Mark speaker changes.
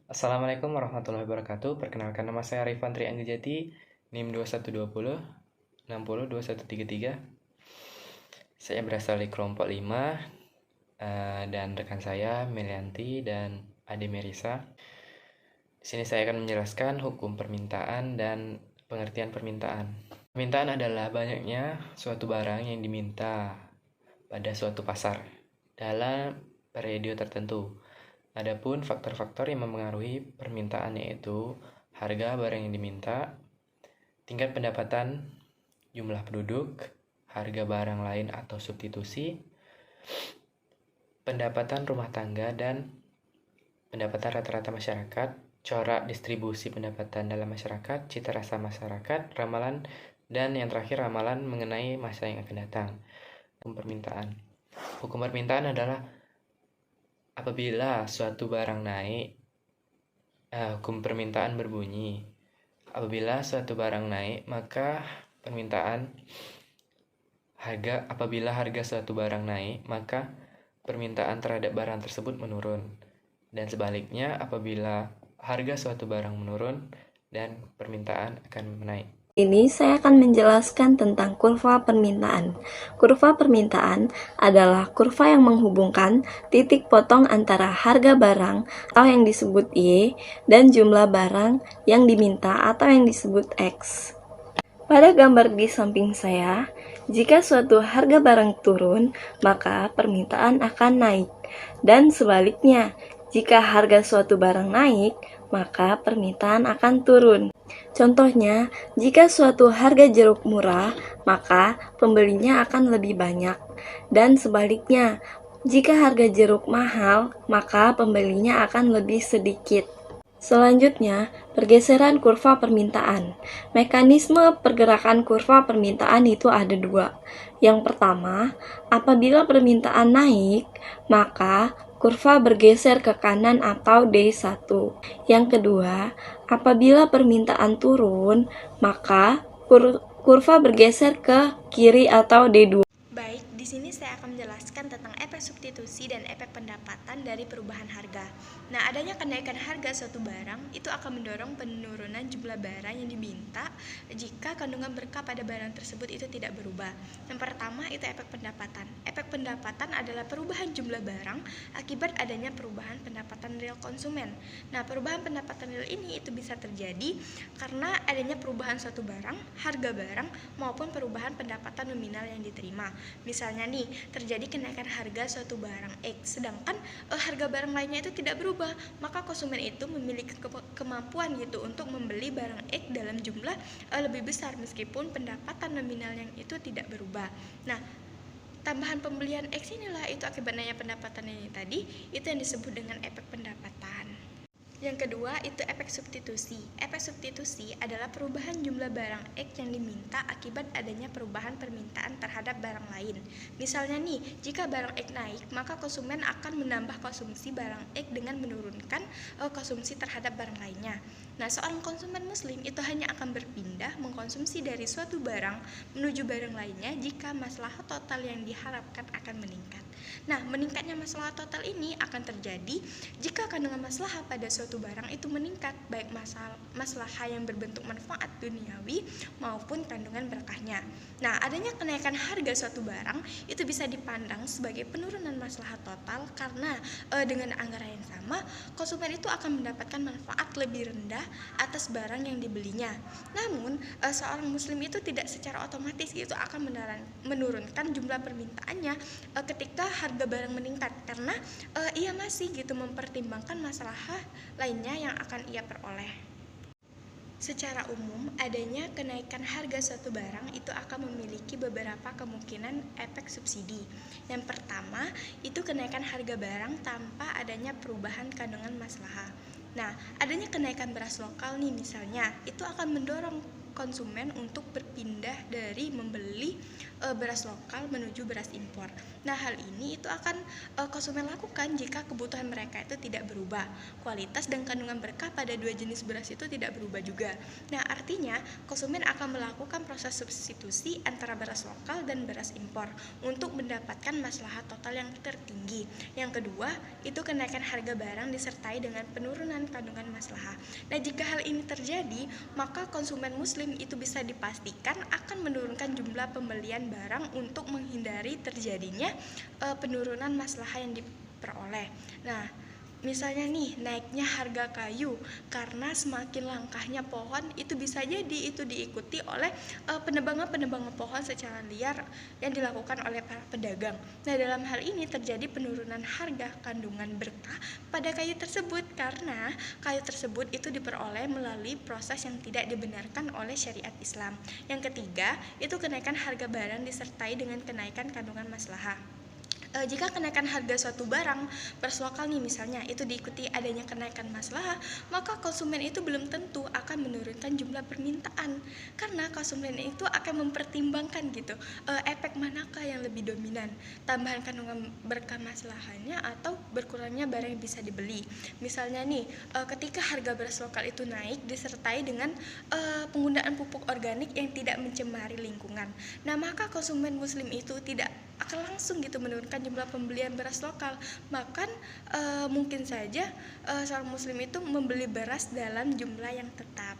Speaker 1: Assalamualaikum warahmatullahi wabarakatuh. Perkenalkan, nama saya Arifan Tri Anggejati, NIM 2120 60 2133. Saya berasal dari kelompok 5 dan rekan saya Melianti dan Ade Merisa. Di sini saya akan menjelaskan hukum permintaan dan pengertian permintaan. Permintaan adalah banyaknya suatu barang yang diminta pada suatu pasar dalam periode tertentu. Adapun faktor-faktor yang mempengaruhi permintaan yaitu harga barang yang diminta, tingkat pendapatan, jumlah penduduk, harga barang lain atau substitusi, pendapatan rumah tangga dan pendapatan rata-rata masyarakat, corak distribusi pendapatan dalam masyarakat, cita rasa masyarakat, ramalan, dan yang terakhir ramalan mengenai masa yang akan datang. Hukum permintaan. Hukum permintaan adalah apabila suatu barang naik, hukum permintaan berbunyi, apabila suatu barang naik, maka apabila harga suatu barang naik, maka permintaan terhadap barang tersebut menurun. Dan sebaliknya, apabila harga suatu barang menurun dan permintaan akan menaik.
Speaker 2: Ini saya akan menjelaskan tentang kurva permintaan. Kurva permintaan adalah kurva yang menghubungkan titik potong antara harga barang atau yang disebut Y dan jumlah barang yang diminta atau yang disebut X. Pada gambar di samping saya, jika suatu harga barang turun, maka permintaan akan naik. Dan sebaliknya, jika harga suatu barang naik, maka permintaan akan turun. Contohnya, jika suatu harga jeruk murah, maka pembelinya akan lebih banyak. Dan sebaliknya, jika harga jeruk mahal, maka pembelinya akan lebih sedikit. Selanjutnya, pergeseran kurva permintaan. Mekanisme pergerakan kurva permintaan itu ada dua. Yang pertama, apabila permintaan naik, maka kurva bergeser ke kanan atau D1. Yang kedua, apabila permintaan turun, maka kurva bergeser ke kiri atau D2.
Speaker 3: Baik, di sini saya akan menjelaskan tentang efek substitusi dan efek pendapatan dari perubahan harga. Nah, adanya kenaikan harga suatu barang itu akan mendorong penurunan jumlah barang yang diminta jika kandungan berkah pada barang tersebut itu tidak berubah. Yang pertama itu efek pendapatan. Efek pendapatan adalah perubahan jumlah barang akibat adanya perubahan pendapatan real konsumen. Nah, perubahan pendapatan real ini itu bisa terjadi karena adanya perubahan suatu barang, harga barang, maupun perubahan pendapatan nominal yang diterima. Misalnya nih, terjadi kenaikan harga suatu barang X, sedangkan harga barang lainnya itu tidak berubah, maka konsumen itu memiliki kemampuan gitu untuk membeli barang X dalam jumlah lebih besar meskipun pendapatan nominal yang itu tidak berubah. Nah, tambahan pembelian X inilah itu akibat naiknya pendapatan ini tadi, itu yang disebut dengan efek pendapatan. Yang kedua itu efek substitusi. Efek substitusi adalah perubahan jumlah barang X yang diminta akibat adanya perubahan permintaan terhadap barang lain. Misalnya nih, jika barang X naik, maka konsumen akan menambah konsumsi barang X dengan menurunkan konsumsi terhadap barang lainnya. Nah, seorang konsumen muslim itu hanya akan berpindah mengkonsumsi dari suatu barang menuju barang lainnya jika maslahat total yang diharapkan akan meningkat. Nah, meningkatnya maslahat total ini akan terjadi jika kandungan maslahat pada suatu barang itu meningkat, baik maslahat yang berbentuk manfaat duniawi maupun kandungan berkahnya. Nah, adanya kenaikan harga suatu barang itu bisa dipandang sebagai penurunan maslahat total karena dengan anggaran yang sama, konsumen itu akan mendapatkan manfaat lebih rendah atas barang yang dibelinya. Namun, seorang muslim itu tidak secara otomatis itu akan menurunkan jumlah permintaannya ketika harga barang meningkat karena ia masih gitu mempertimbangkan masalah lainnya yang akan ia peroleh. Secara umum, adanya kenaikan harga suatu barang itu akan memiliki beberapa kemungkinan efek subsidi. Yang pertama, itu kenaikan harga barang tanpa adanya perubahan kandungan maslahat. Nah, adanya kenaikan beras lokal nih misalnya, itu akan mendorong konsumen untuk berpindah dari membeli beras lokal menuju beras impor. Nah, hal ini itu akan konsumen lakukan jika kebutuhan mereka itu tidak berubah. Kualitas dan kandungan berkah pada dua jenis beras itu tidak berubah juga. Nah, artinya konsumen akan melakukan proses substitusi antara beras lokal dan beras impor untuk mendapatkan maslahat total yang tertinggi. Yang kedua, itu kenaikan harga barang disertai dengan penurunan kandungan maslahat. Nah, jika hal ini terjadi, maka konsumen muslim itu bisa dipastikan akan menurunkan jumlah pembelian barang untuk menghindari terjadinya penurunan maslahat yang diperoleh. Nah, misalnya nih, naiknya harga kayu karena semakin langkahnya pohon, itu bisa jadi itu diikuti oleh penebangan pohon secara liar yang dilakukan oleh para pedagang. Nah, dalam hal ini terjadi penurunan harga kandungan berkah pada kayu tersebut karena kayu tersebut itu diperoleh melalui proses yang tidak dibenarkan oleh syariat Islam. Yang ketiga, itu kenaikan harga barang disertai dengan kenaikan kandungan maslahah. Jika kenaikan harga suatu barang beras lokal nih misalnya itu diikuti adanya kenaikan maslahah, maka konsumen itu belum tentu akan menurunkan jumlah permintaan karena konsumen itu akan mempertimbangkan gitu efek manakah yang lebih dominan, tambahan kandungan berkah maslahahnya atau berkurangnya barang yang bisa dibeli. Misalnya nih, ketika harga beras lokal itu naik disertai dengan penggunaan pupuk organik yang tidak mencemari lingkungan, nah maka konsumen muslim itu tidak akan langsung gitu menurunkan jumlah pembelian beras lokal. Bahkan mungkin saja seorang muslim itu membeli beras dalam jumlah yang tetap.